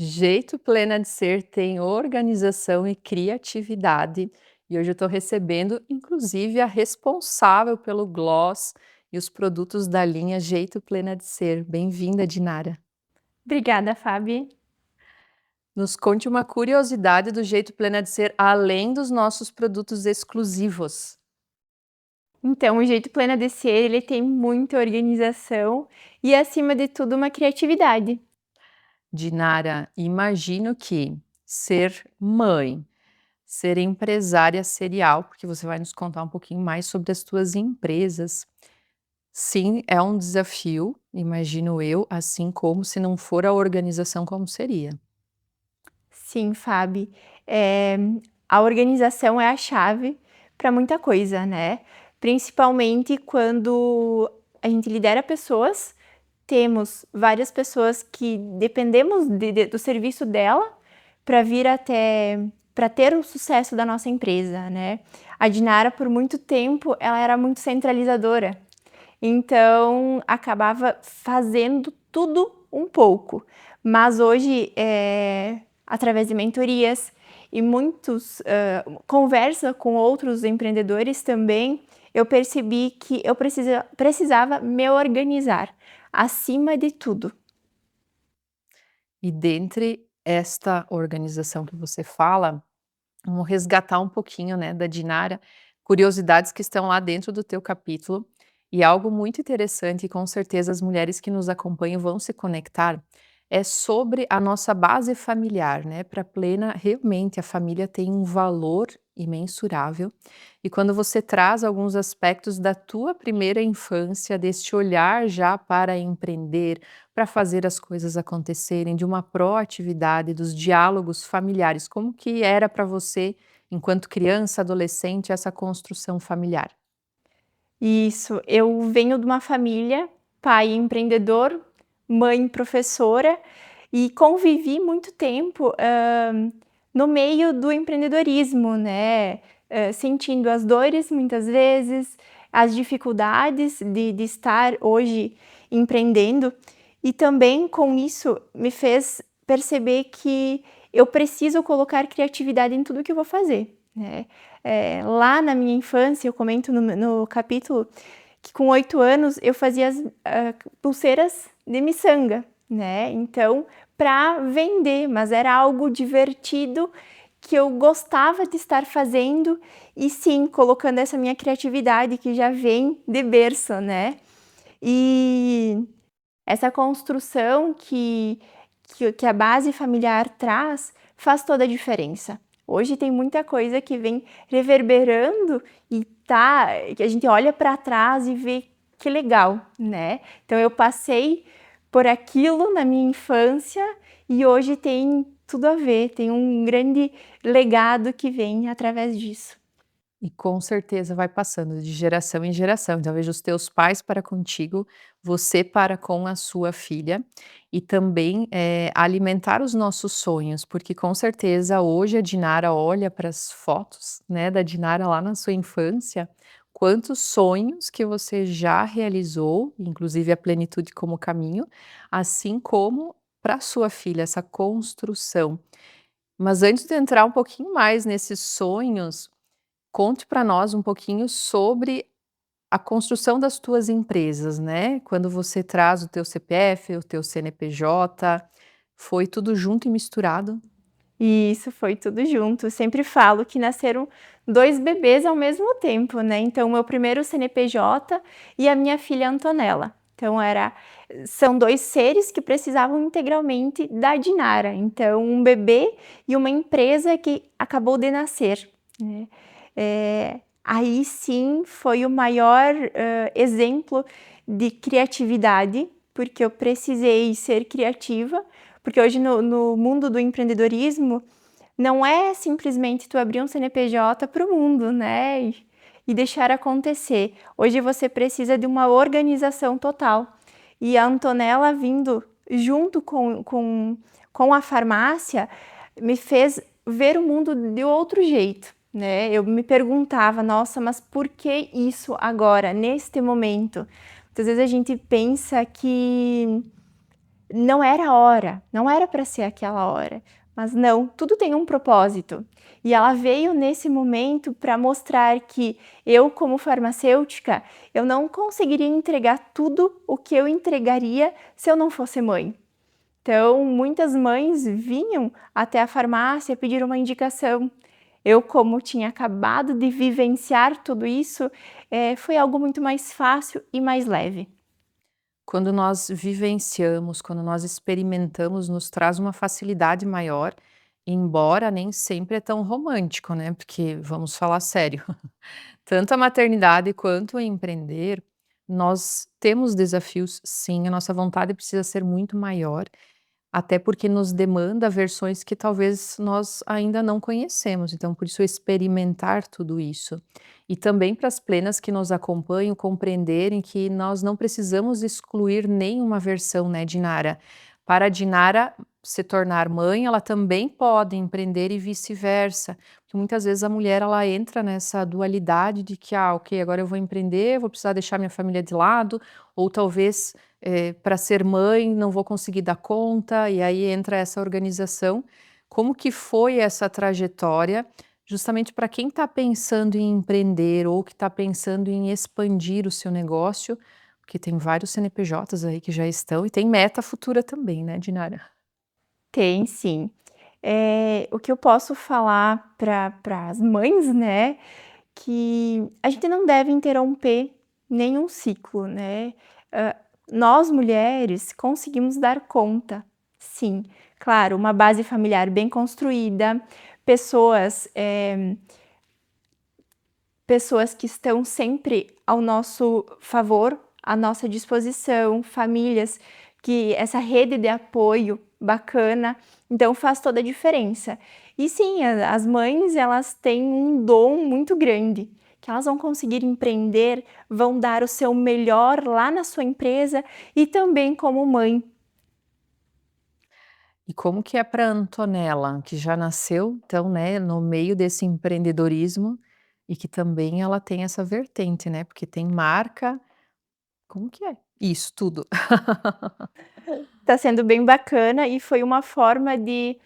Jeito Plena de Ser tem organização e criatividade, e hoje eu estou recebendo, inclusive, a responsável pelo gloss e os produtos da linha Jeito Plena de Ser. Bem-vinda, Dinara. Obrigada, Fabi. Nos conte uma curiosidade do Jeito Plena de Ser, além dos nossos produtos exclusivos. Então, o jeito Plena de Ser, ele tem muita organização e, acima de tudo, uma criatividade. Dinara, imagino que ser mãe, ser empresária serial, porque você vai nos contar um pouquinho mais sobre as tuas empresas. Sim, é um desafio, imagino eu, assim como se não for a organização, como seria? Sim, Fabi, eh, a organização é a chave para muita coisa, né? Principalmente quando a gente lidera pessoas, temos várias pessoas que dependemos do serviço dela para vir até para ter o sucesso da nossa empresa, né? A Dinara, por muito tempo, ela era muito centralizadora, então acabava fazendo tudo um pouco. Mas hoje, através de mentorias e muitos conversa com outros empreendedores também, eu percebi que eu precisava me organizar, acima de tudo. E dentre esta organização que você fala, vamos resgatar um pouquinho, né, da Dinara, curiosidades que estão lá dentro do teu capítulo, e algo muito interessante, e com certeza as mulheres que nos acompanham vão se conectar, é sobre a nossa base familiar, né? Para Plena, realmente a família tem um valor imensurável. E quando você traz alguns aspectos da tua primeira infância, deste olhar já para empreender, para fazer as coisas acontecerem, de uma proatividade, dos diálogos familiares, como que era para você, enquanto criança, adolescente, essa construção familiar? Isso, eu venho de uma família, pai empreendedor, mãe professora, e convivi muito tempo, no meio do empreendedorismo, né, sentindo as dores muitas vezes, as dificuldades de estar hoje empreendendo, e também com isso me fez perceber que eu preciso colocar criatividade em tudo que eu vou fazer, né. Lá na minha infância, eu comento no capítulo que com 8 anos eu fazia as pulseiras de miçanga, né, então para vender, mas era algo divertido que eu gostava de estar fazendo e sim, colocando essa minha criatividade que já vem de berço, né. E essa construção que a base familiar traz, faz toda a diferença. Hoje tem muita coisa que vem reverberando e que a gente olha para trás e vê que legal, né. Então eu passei por aquilo na minha infância e hoje tem tudo a ver, tem um grande legado que vem através disso. E com certeza vai passando de geração em geração. Então, veja os teus pais para contigo, você para com a sua filha, e também alimentar os nossos sonhos, porque com certeza hoje a Dinara olha para as fotos, né, da Dinara lá na sua infância, quantos sonhos que você já realizou, inclusive a plenitude como caminho, assim como para a sua filha, essa construção. Mas antes de entrar um pouquinho mais nesses sonhos, conte para nós um pouquinho sobre a construção das tuas empresas, né, quando você traz o teu CPF, o teu CNPJ, foi tudo junto e misturado? E isso foi tudo junto. Eu sempre falo que nasceram 2 bebês ao mesmo tempo, né, então o meu primeiro CNPJ e a minha filha Antonella. Então são 2 seres que precisavam integralmente da Dinara, então um bebê e uma empresa que acabou de nascer, né. Aí sim foi o maior, exemplo de criatividade, porque eu precisei ser criativa, porque hoje no mundo do empreendedorismo, não é simplesmente tu abrir um CNPJ para o mundo, né, e deixar acontecer. Hoje você precisa de uma organização total. E a Antonella vindo junto com a farmácia, me fez ver o mundo de outro jeito, né. Eu me perguntava: "Nossa, mas por que isso agora, neste momento?". Muitas vezes a gente pensa que não era a hora, não era para ser aquela hora, mas não, tudo tem um propósito. E ela veio nesse momento para mostrar que eu, como farmacêutica, eu não conseguiria entregar tudo o que eu entregaria se eu não fosse mãe. Então, muitas mães vinham até a farmácia pedir uma indicação. Eu, como tinha acabado de vivenciar tudo isso, foi algo muito mais fácil e mais leve. Quando nós vivenciamos, quando nós experimentamos, nos traz uma facilidade maior, embora nem sempre é tão romântico, né, porque vamos falar sério, tanto a maternidade quanto o empreender, nós temos desafios sim, a nossa vontade precisa ser muito maior, até porque nos demanda versões que talvez nós ainda não conhecemos, então por isso experimentar tudo isso. E também para as plenas que nos acompanham compreenderem que nós não precisamos excluir nenhuma versão, né, Dinara. Para a Dinara se tornar mãe, ela também pode empreender e vice-versa, porque muitas vezes a mulher ela entra nessa dualidade de que, ah, ok, agora eu vou empreender, vou precisar deixar minha família de lado, ou talvez para ser mãe não vou conseguir dar conta, e aí entra essa organização. Como que foi essa trajetória, justamente para quem está pensando em empreender ou que está pensando em expandir o seu negócio, porque tem vários CNPJs aí que já estão e tem meta futura também, né, Dinara? Tem sim. O que eu posso falar para as mães, né, que a gente não deve interromper nenhum ciclo, né. Hã, Nós mulheres conseguimos dar conta, sim. Claro, uma base familiar bem construída, pessoas, pessoas que estão sempre ao nosso favor, à nossa disposição, famílias que essa rede de apoio bacana, então faz toda a diferença. E sim, as mães elas têm um dom muito grande, que elas vão conseguir empreender, vão dar o seu melhor lá na sua empresa e também como mãe. E como que é para Antonella, que já nasceu, então, né, no meio desse empreendedorismo e que também ela tem essa vertente, né, porque tem marca, como que é? Isso tudo. Está sendo bem bacana e foi uma forma de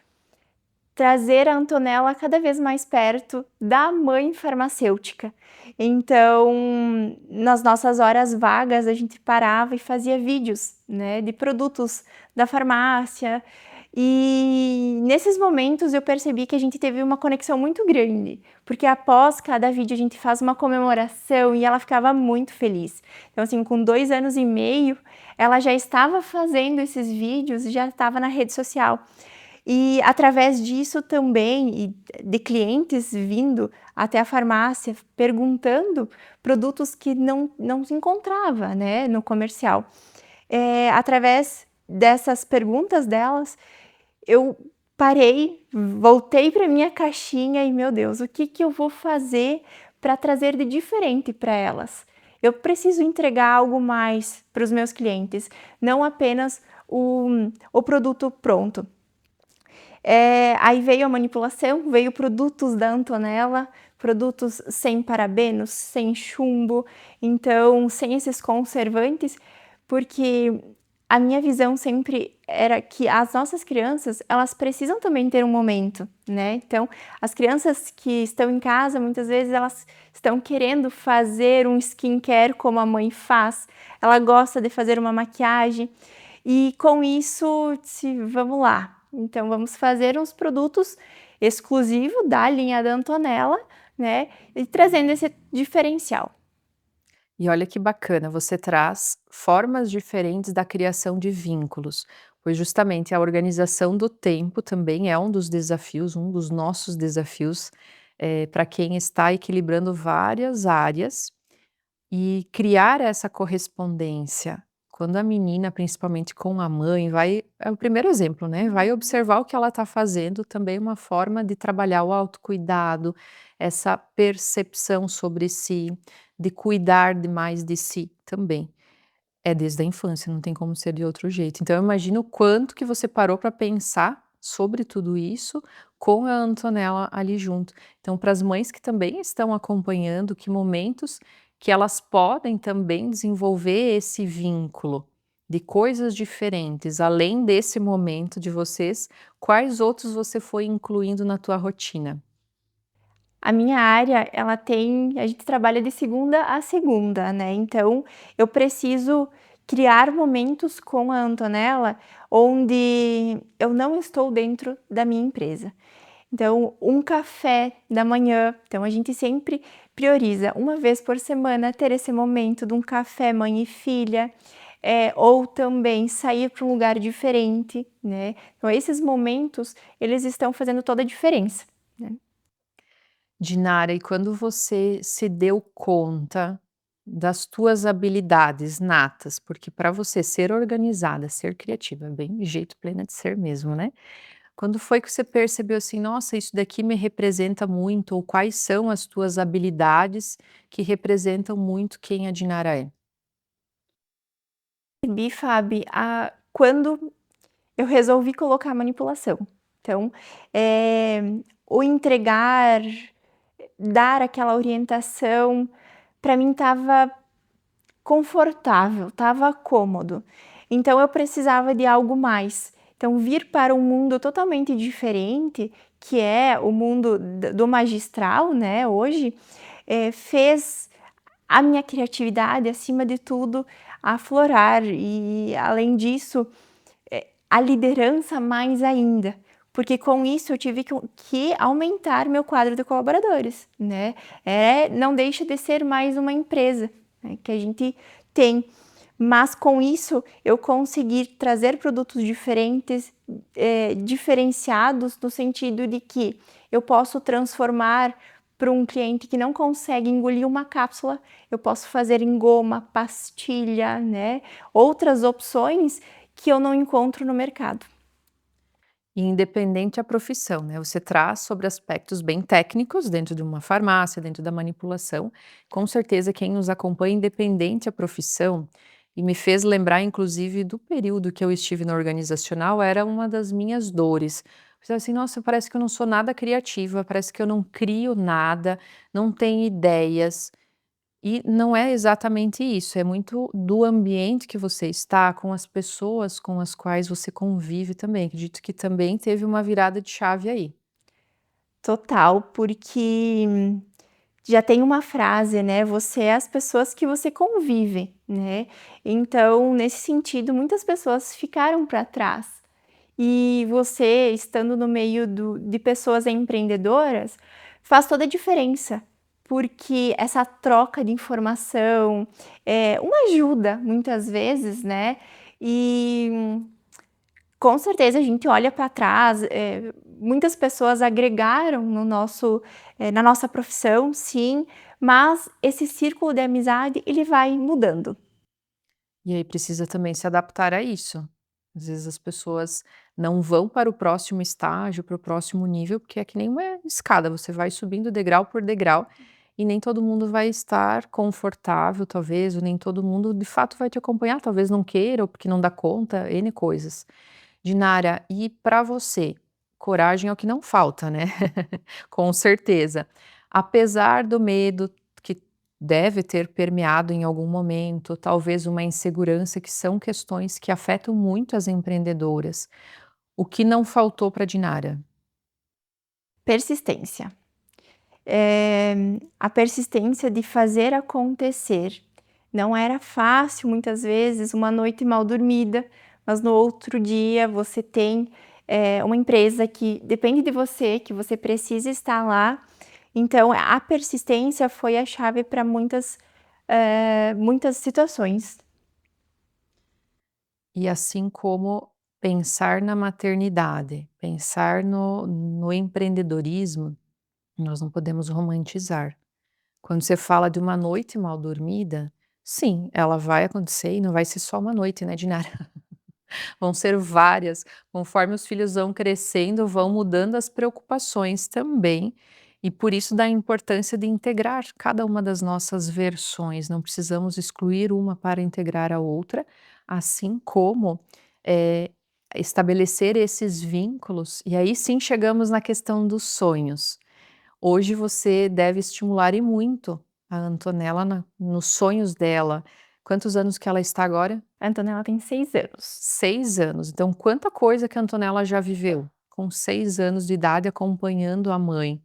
trazer a Antonella cada vez mais perto da mãe farmacêutica. Então, nas nossas horas vagas, a gente parava e fazia vídeos, né, de produtos da farmácia. E nesses momentos eu percebi que a gente teve uma conexão muito grande, porque após cada vídeo a gente faz uma comemoração e ela ficava muito feliz. Então, assim, com 2 anos e meio, ela já estava fazendo esses vídeos e já estava na rede social. E através disso também, e de clientes vindo até a farmácia perguntando produtos que não se encontrava, né, no comercial. Através dessas perguntas delas, eu parei, voltei para minha caixinha e, meu Deus, o que que eu vou fazer para trazer de diferente para elas? Eu preciso entregar algo mais para os meus clientes, não apenas o produto pronto. Aí veio a manipulação, veio produtos da Antonella, produtos sem parabenos, sem chumbo, então sem esses conservantes, porque a minha visão sempre era que as nossas crianças, elas precisam também ter um momento, né. Então, as crianças que estão em casa, muitas vezes elas estão querendo fazer um skincare como a mãe faz, ela gosta de fazer uma maquiagem, e com isso disse: "Vamos lá, então vamos fazer uns produtos exclusivo da linha da Antonella, né, e trazendo esse diferencial". E olha que bacana, você traz formas diferentes da criação de vínculos, pois justamente a organização do tempo também é um dos desafios, um dos nossos desafios, para quem está equilibrando várias áreas e criar essa correspondência. Quando a menina, principalmente com a mãe, vai é o primeiro exemplo, né, vai observar o que ela está fazendo, também é uma forma de trabalhar o autocuidado, essa percepção sobre si, de cuidar de mais de si também. É desde a infância, não tem como ser de outro jeito. Então eu imagino o quanto que você parou para pensar sobre tudo isso com a Antonella ali junto. Então para as mães que também estão acompanhando, que momentos que elas podem também desenvolver esse vínculo de coisas diferentes, além desse momento de vocês, quais outros você foi incluindo na tua rotina? A minha área, ela tem a gente trabalha de segunda a segunda, né, então eu preciso criar momentos com a Antonella, onde eu não estou dentro da minha empresa. Então, um café da manhã, então a gente sempre prioriza uma vez por semana ter esse momento de um café mãe e filha, ou também sair para um lugar diferente, né. Então esses momentos, eles estão fazendo toda a diferença, né. Dinara, e quando você se deu conta das tuas habilidades natas, porque para você ser organizada, ser criativa, é bem jeito plena de ser mesmo, né? Quando foi que você percebeu assim, nossa, isso daqui me representa muito, ou quais são as tuas habilidades que representam muito quem a Dinara é? Percebi, Fabi, quando eu resolvi colocar a manipulação. Então, o entregar, dar aquela orientação, para mim estava confortável, estava cômodo. Então eu precisava de algo mais. Então vir para um mundo totalmente diferente, que é o mundo do magistral, né, hoje, fez a minha criatividade, acima de tudo, aflorar e, além disso, a liderança mais ainda, porque com isso eu tive que aumentar meu quadro de colaboradores, né. Não deixa de ser mais uma empresa, né, que a gente tem, mas com isso eu consegui trazer produtos diferentes, diferenciados no sentido de que eu posso transformar para um cliente que não consegue engolir uma cápsula, eu posso fazer em goma, pastilha, né, outras opções que eu não encontro no mercado. E independente a profissão, né? Você traz sobre aspectos bem técnicos dentro de uma farmácia, dentro da manipulação. Com certeza, quem nos acompanha, independente a profissão, e me fez lembrar, inclusive, do período que eu estive no organizacional, era uma das minhas dores. Pensava assim, nossa, parece que eu não sou nada criativa, parece que eu não crio nada, não tenho ideias. E não é exatamente isso, é muito do ambiente que você está, com as pessoas com as quais você convive também. Acredito que também teve uma virada de chave aí. Total, porque já tem uma frase, né, você é as pessoas que você convive, né. Então, nesse sentido, muitas pessoas ficaram para trás. E você estando no meio de pessoas empreendedoras, faz toda a diferença, porque essa troca de informação, uma ajuda muitas vezes, né, e com certeza a gente olha para trás, muitas pessoas agregaram no nosso na nossa profissão, sim, mas esse círculo de amizade ele vai mudando. E aí precisa também se adaptar a isso. Às vezes as pessoas não vão para o próximo estágio, para o próximo nível, porque é que nem uma escada, você vai subindo degrau por degrau e nem todo mundo vai estar confortável, talvez, ou nem todo mundo de fato vai te acompanhar, talvez não queira, ou porque não dá conta, N coisas. Dinara, e para você, coragem é o que não falta, né? Com certeza. Apesar do medo que deve ter permeado em algum momento, talvez uma insegurança, que são questões que afetam muito as empreendedoras. O que não faltou para Dinara? Persistência. A persistência de fazer acontecer. Não era fácil, muitas vezes, uma noite mal dormida, mas no outro dia você tem, uma empresa que depende de você, que você precisa estar lá. Então a persistência foi a chave para muitas situações. E assim como pensar na maternidade, pensar no empreendedorismo, nós não podemos romantizar. Quando você fala de uma noite mal dormida, sim, ela vai acontecer e não vai ser só uma noite, né, Dinara? Vão ser várias, conforme os filhos vão crescendo, vão mudando as preocupações também, E por isso da importância de integrar cada uma das nossas versões, não precisamos excluir uma para integrar a outra, assim como, eh, estabelecer esses vínculos, e aí sim chegamos na questão dos sonhos. Hoje você deve estimular e muito a Antonella nos sonhos dela. Quantos anos que ela está agora? A Antonella tem 6 anos. 6 anos, então quanta coisa que a Antonella já viveu, com 6 anos de idade acompanhando a mãe.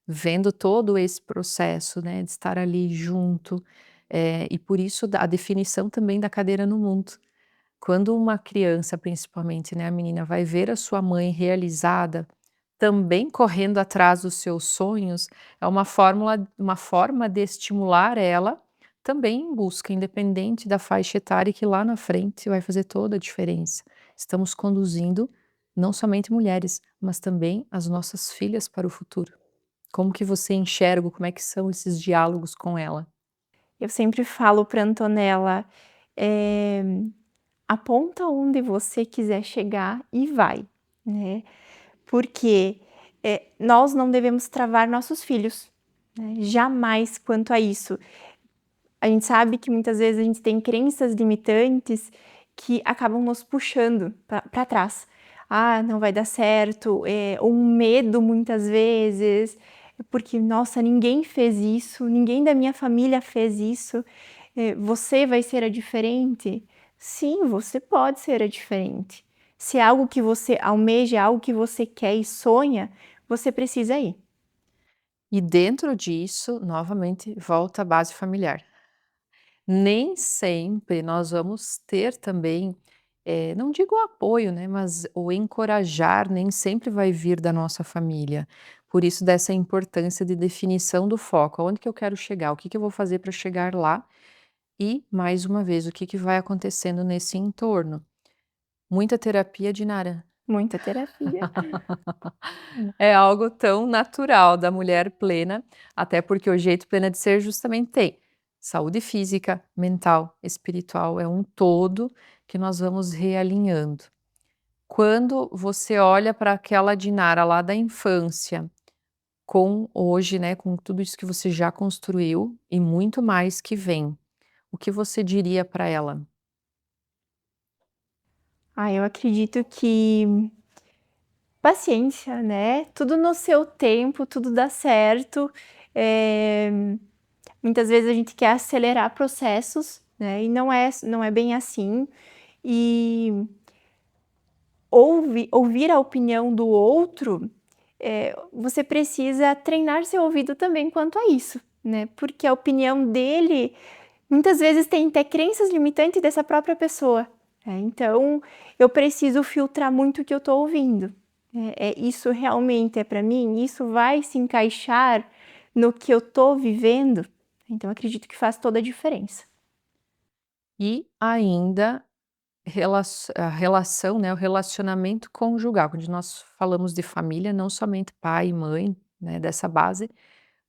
Vendo todo esse processo, né, de estar ali junto, e por isso a definição também da cadeira no mundo. Quando uma criança, principalmente, né, a menina vai ver a sua mãe realizada, também correndo atrás dos seus sonhos, é uma forma de estimular ela também em busca, independente da faixa etária, que lá na frente vai fazer toda a diferença. Estamos conduzindo não somente mulheres, mas também as nossas filhas para o futuro. Como que você enxerga, como é que são esses diálogos com ela? Eu sempre falo para Antonella, eh, aponta onde você quiser chegar e vai, né, porque, nós não devemos travar nossos filhos, né, jamais quanto a isso. A gente sabe que muitas vezes a gente tem crenças limitantes que acabam nos puxando pra trás. "Ah, não vai dar certo", um medo muitas vezes, porque: "Nossa, ninguém fez isso, ninguém da minha família fez isso, você vai ser a diferente?". Sim, você pode ser a diferente. Se é algo que você almeja, é algo que você quer e sonha, você precisa ir. E dentro disso, novamente, volta à base familiar. Nem sempre nós vamos ter também, não digo o apoio, né, mas o encorajar nem sempre vai vir da nossa família. Por isso dessa importância de definição do foco, aonde que eu quero chegar, o que que eu vou fazer para chegar lá e, mais uma vez, o que que vai acontecendo nesse entorno. Muita terapia, Dinara. Muita terapia. É algo tão natural da mulher plena, até porque o jeito plena de ser justamente tem saúde física, mental, espiritual, é um todo que nós vamos realinhando. Quando você olha para aquela Dinara lá da infância, com hoje, né, com tudo isso que você já construiu e muito mais que vem, o que você diria para ela? Ah, eu acredito que paciência, né, tudo no seu tempo, tudo dá certo. Eh, Muitas vezes a gente quer acelerar processos, né, e não é bem assim. E ouvir a opinião do outro, você precisa treinar seu ouvido também quanto a isso, né, porque a opinião dele muitas vezes tem até crenças limitantes dessa própria pessoa, né, então eu preciso filtrar muito o que eu estou ouvindo. Isso realmente é para mim? Isso vai se encaixar no que eu estou vivendo? Então acredito que faz toda a diferença. E ainda a relação, né, o relacionamento conjugal, quando nós falamos de família, não somente pai e mãe, né, dessa base,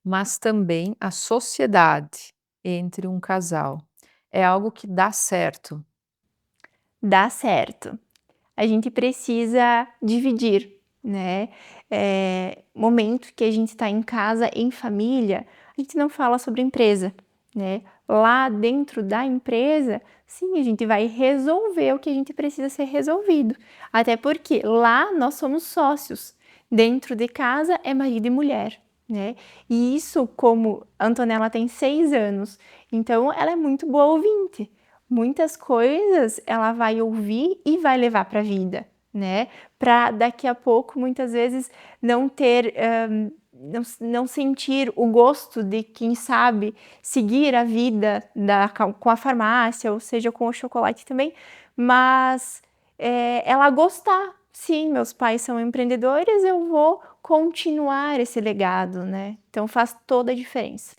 mas também a sociedade entre um casal. É algo que dá certo. Dá certo. A gente precisa dividir, né, momento que a gente está em casa, em família, a gente não fala sobre empresa, né. Lá dentro da empresa, sim, a gente vai resolver o que a gente precisa ser resolvido, até porque lá nós somos sócios, dentro de casa é marido e mulher, né. E isso, como a Antonella tem 6 anos, então ela é muito boa ouvinte. Muitas coisas ela vai ouvir e vai levar para a vida, né, para daqui a pouco muitas vezes não ter, não sentir o gosto de quem sabe seguir a vida com a farmácia, ou seja, com o chocolate também, mas, ela gostar. "Sim, meus pais são empreendedores, eu vou continuar esse legado", né, então faz toda a diferença.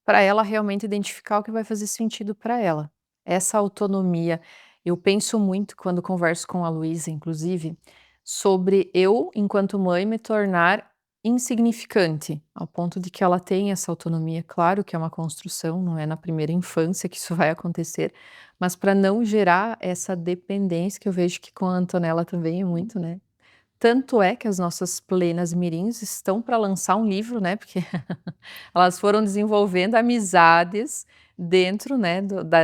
Para ela realmente identificar o que vai fazer sentido para ela. Essa autonomia, eu penso muito quando converso com a Luísa, inclusive, sobre eu, enquanto mãe, me tornar insignificante, ao ponto de que ela tem essa autonomia. Claro que é uma construção, não é na primeira infância que isso vai acontecer, mas para não gerar essa dependência que eu vejo que com a Antonella também é muito, né? Tanto é que as nossas plenas mirins estão para lançar um livro, né, porque elas foram desenvolvendo amizades dentro, né,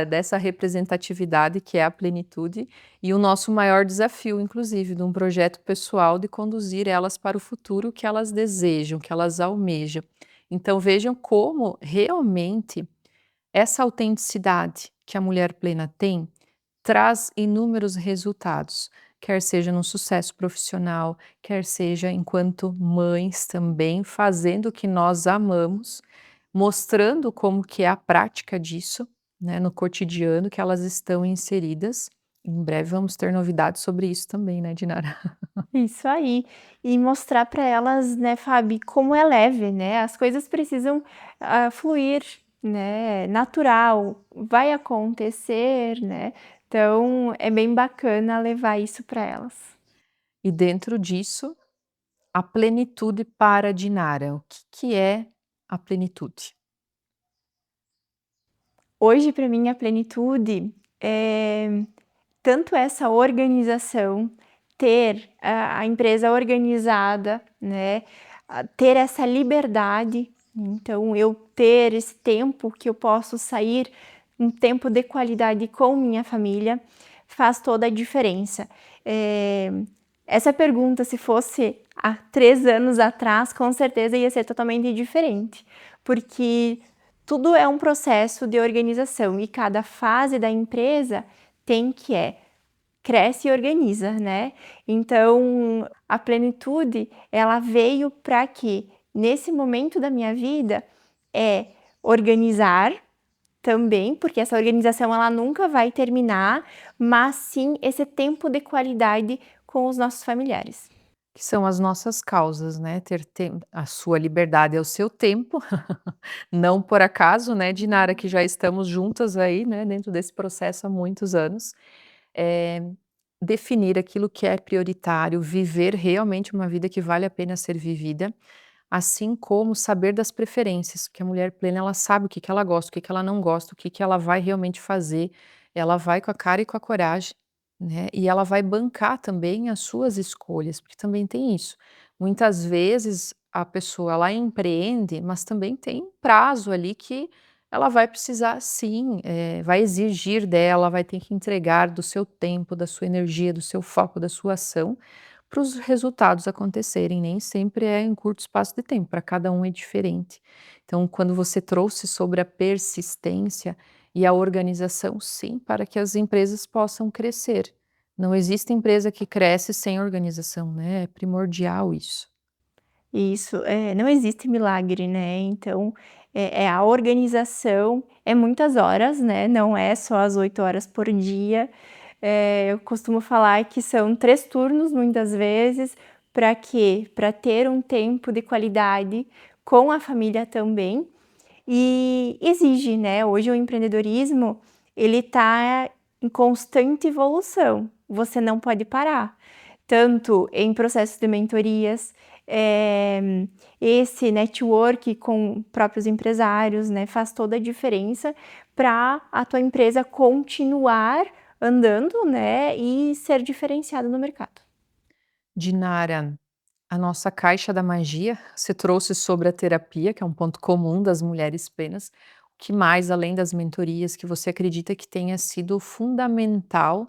dessa representatividade que é a plenitude, e o nosso maior desafio, inclusive, de um projeto pessoal de conduzir elas para o futuro que elas desejam, que elas almejam. Então vejam como realmente essa autenticidade que a mulher plena tem traz inúmeros resultados, quer seja no sucesso profissional, quer seja enquanto mães também, fazendo o que nós amamos, mostrando como que é a prática disso, né, no cotidiano que elas estão inseridas. Em breve vamos ter novidades sobre isso também, né, Dinara? Isso aí. E mostrar para elas, né, Fabi, como é leve, né, as coisas precisam, fluir, né, natural, vai acontecer, né, então é bem bacana levar isso para elas. E dentro disso, a plenitude para a Dinara. O que que é a plenitude? Hoje para mim a plenitude é tanto essa organização, ter a empresa organizada, né, ter essa liberdade, então eu ter esse tempo que eu posso sair, um tempo de qualidade com minha família, faz toda a diferença. Essa pergunta, se fosse há 3 anos atrás, com certeza ia ser totalmente diferente, porque tudo é um processo de organização e cada fase da empresa tem que cresce e organiza, né. Então, a plenitude, ela veio para que, nesse momento da minha vida, organizar também, porque essa organização ela nunca vai terminar, mas sim esse tempo de qualidade com os nossos familiares. Que são as nossas causas, né, ter a sua liberdade é o seu tempo, não por acaso, né, Dinara, que já estamos juntas aí, né, dentro desse processo há muitos anos, eh, definir aquilo que é prioritário, viver realmente uma vida que vale a pena ser vivida, assim como saber das preferências, porque a mulher plena ela sabe o que que ela gosta, o que que ela não gosta, o que que ela vai realmente fazer, ela vai com a cara e com a coragem, né, e ela vai bancar também as suas escolhas, porque também tem isso. Muitas vezes a pessoa ela empreende, mas também tem um prazo ali que ela vai precisar sim, vai exigir dela, vai ter que entregar do seu tempo, da sua energia, do seu foco, da sua ação, para os resultados acontecerem, nem sempre é em curto espaço de tempo, para cada um é diferente. Então, quando você trouxe sobre a persistência e a organização, sim, para que as empresas possam crescer. Não existe empresa que cresce sem organização, né? É primordial isso. Isso, não existe milagre, né, então, é a organização, é muitas horas, né, não é só as 8 horas por dia. Eu costumo falar que são 3 turnos muitas vezes, para quê? Para ter um tempo de qualidade com a família também, e exige, né, hoje o empreendedorismo, ele está em constante evolução, você não pode parar, tanto em processos de mentorias, esse network com próprios empresários, né, faz toda a diferença para a tua empresa continuar andando, né, e ser diferenciada no mercado. Dinara, a nossa caixa da magia, você trouxe sobre a terapia, que é um ponto comum das mulheres plenas. O que mais, além das mentorias, que você acredita que tenha sido fundamental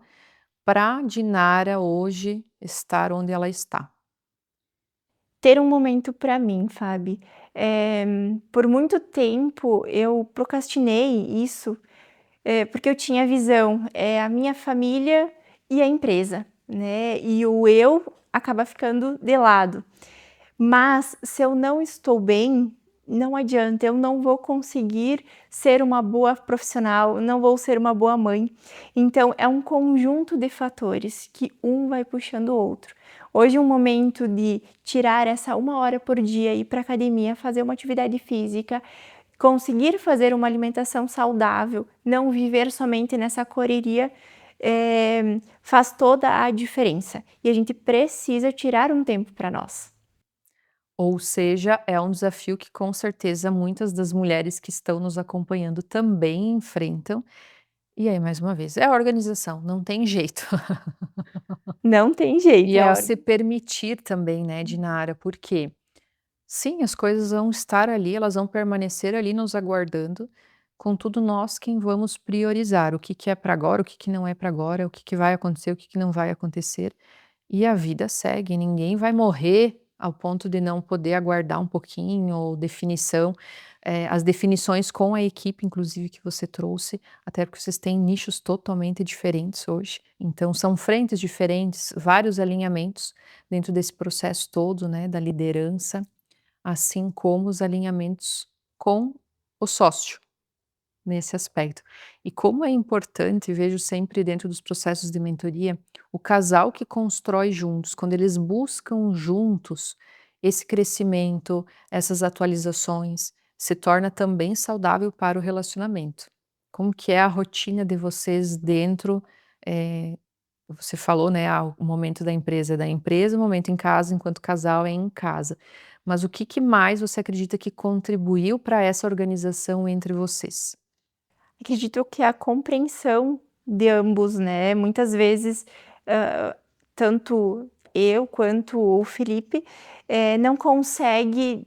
para Dinara hoje estar onde ela está? Ter um momento para mim, Fabi. Por muito tempo eu procrastinei isso, porque eu tinha a visão, a minha família e a empresa, né, e o eu acaba ficando de lado. Mas se eu não estou bem, não adianta, eu não vou conseguir ser uma boa profissional, não vou ser uma boa mãe. Então é um conjunto de fatores que um vai puxando o outro. Hoje um momento de tirar essa 1 hora por dia, ir para academia, fazer uma atividade física, conseguir fazer uma alimentação saudável, não viver somente nessa correria, faz toda a diferença. E a gente precisa tirar um tempo para nós. Ou seja, é um desafio que com certeza muitas das mulheres que estão nos acompanhando também enfrentam. E aí, mais uma vez, é a organização, não tem jeito. Não tem jeito, E é ao a se permitir também, né, Dinara, porque sim, as coisas vão estar ali, elas vão permanecer ali nos aguardando, contudo nós quem vamos priorizar o que que é para agora, o que que não é para agora, o que que vai acontecer, o que que não vai acontecer, e a vida segue, ninguém vai morrer ao ponto de não poder aguardar um pouquinho ou definição, as definições com a equipe inclusive que você trouxe, até porque vocês têm nichos totalmente diferentes hoje, então são frentes diferentes, vários alinhamentos dentro desse processo todo, né, da liderança. Assim como os alinhamentos com o sócio, nesse aspecto. E como é importante, vejo sempre dentro dos processos de mentoria, o casal que constrói juntos, quando eles buscam juntos esse crescimento, essas atualizações, se torna também saudável para o relacionamento. Como que é a rotina de vocês dentro, eh, você falou, né, o momento da empresa, o momento em casa, enquanto casal é em casa. Mas o que que mais você acredita que contribuiu para essa organização entre vocês? acredito que a compreensão de ambos, né, muitas vezes, hã, tanto eu quanto o Felipe, não consegue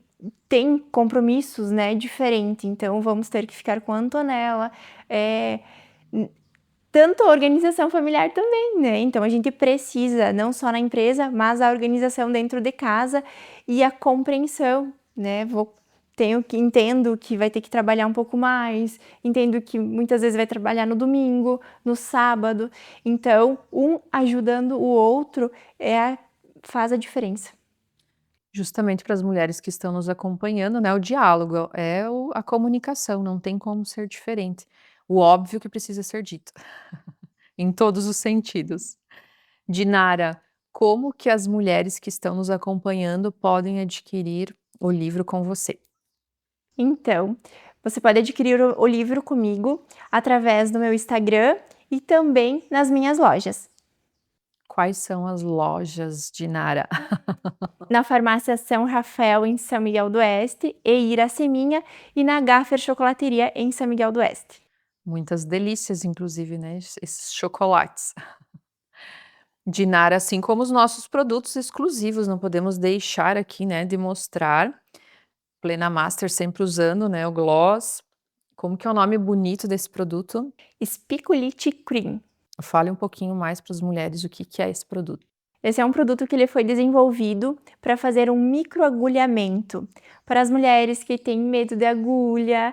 tem compromissos, né, diferente, então vamos ter que ficar com a Antonella, eh, tanto a organização familiar também, né, então a gente precisa, não só na empresa, mas a organização dentro de casa e a compreensão, né, entendo que vai ter que trabalhar um pouco mais, entendo que muitas vezes vai trabalhar no domingo, no sábado, então um ajudando o outro faz a diferença. Justamente para as mulheres que estão nos acompanhando, né, o diálogo, é a comunicação, não tem como ser diferente. O óbvio que precisa ser dito, em todos os sentidos. Dinara, como que as mulheres que estão nos acompanhando podem adquirir o livro com você? Então, você pode adquirir o livro comigo através do meu Instagram e também nas minhas lojas. Quais são as lojas de Nara? Na farmácia São Rafael, em São Miguel do Oeste, e Iraceminha, e na Gaffer Chocolateria, em São Miguel do Oeste. Muitas delícias, inclusive, né, esses chocolates. De Nara, assim como os nossos produtos exclusivos, não podemos deixar aqui, né, de mostrar. Plena Master sempre usando, né, o gloss. Como que é o nome bonito desse produto? Spiculite Cream. Fale um pouquinho mais para as mulheres o que que é esse produto. Esse é um produto que ele foi desenvolvido para fazer um microagulhamento. Para as mulheres que têm medo de agulha,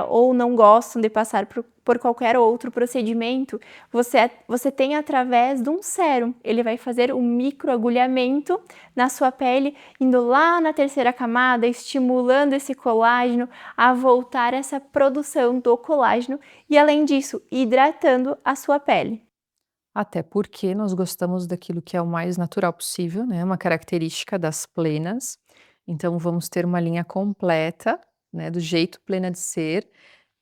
ou não gostam de passar por qualquer outro procedimento, você tem através de um sérum. Ele vai fazer um microagulhamento na sua pele, indo lá na terceira camada, estimulando esse colágeno a voltar essa produção do colágeno e, além disso, hidratando a sua pele. Até porque nós gostamos daquilo que é o mais natural possível, né, uma característica das plenas. Então vamos ter uma linha completa, né, do jeito plena de ser.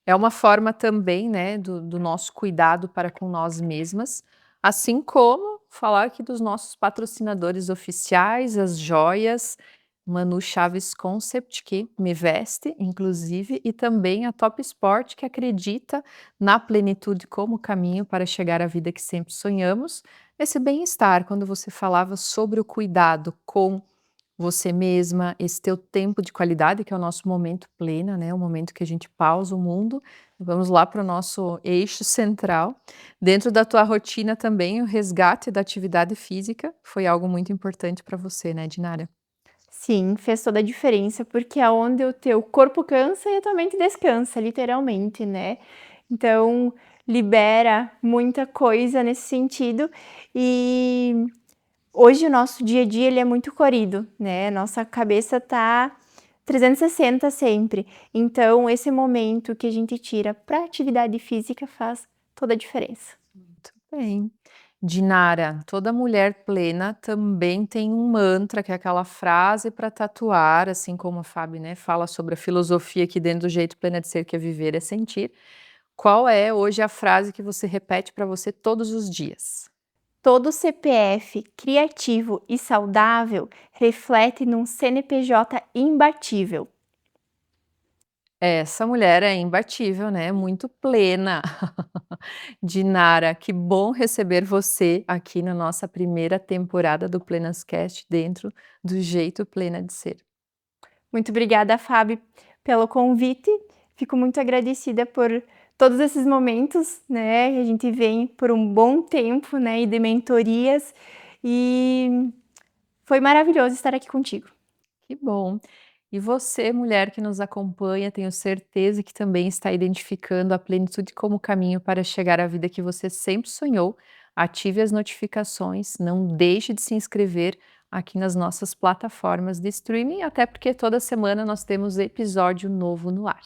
É uma forma também, né, do nosso cuidado para com nós mesmas, assim como falar aqui dos nossos patrocinadores oficiais, as joias, Manu Chaves Concept, que me veste, inclusive, e também a Top Sport, que acredita na plenitude como caminho para chegar à vida que sempre sonhamos. Esse bem-estar, quando você falava sobre o cuidado com você mesma, esse teu tempo de qualidade, que é o nosso momento plena, né, o momento que a gente pausa o mundo, vamos lá para o nosso eixo central. Dentro da tua rotina também, o resgate da atividade física foi algo muito importante para você, né, Dinara? Sim, fez toda a diferença, porque é onde o teu corpo cansa e a tua mente descansa, literalmente, né. Então, libera muita coisa nesse sentido, e hoje o nosso dia a dia ele é muito corrido, né, nossa cabeça tá 360 sempre, então esse momento que a gente tira pra atividade física faz toda a diferença. Muito bem. Dinara, toda mulher plena também tem um mantra, que é aquela frase para tatuar, assim como a Fábio, né, fala sobre a filosofia aqui dentro do jeito plena de ser, que é viver é sentir. Qual é hoje a frase que você repete para você todos os dias? Todo CPF criativo e saudável reflete num CNPJ imbatível. Essa mulher é imbatível, né, muito plena. Dinara, que bom receber você aqui na nossa primeira temporada do Plenascast dentro do Jeito Plena de Ser. Muito obrigada, Fábio, pelo convite. Fico muito agradecida por todos esses momentos, né, que a gente vem por um bom tempo, né, e de mentorias, e foi maravilhoso estar aqui contigo. Que bom. E você, mulher que nos acompanha, tenho certeza que também está identificando a plenitude como caminho para chegar à vida que você sempre sonhou. Ative as notificações, não deixe de se inscrever aqui nas nossas plataformas de streaming, até porque toda semana nós temos episódio novo no ar.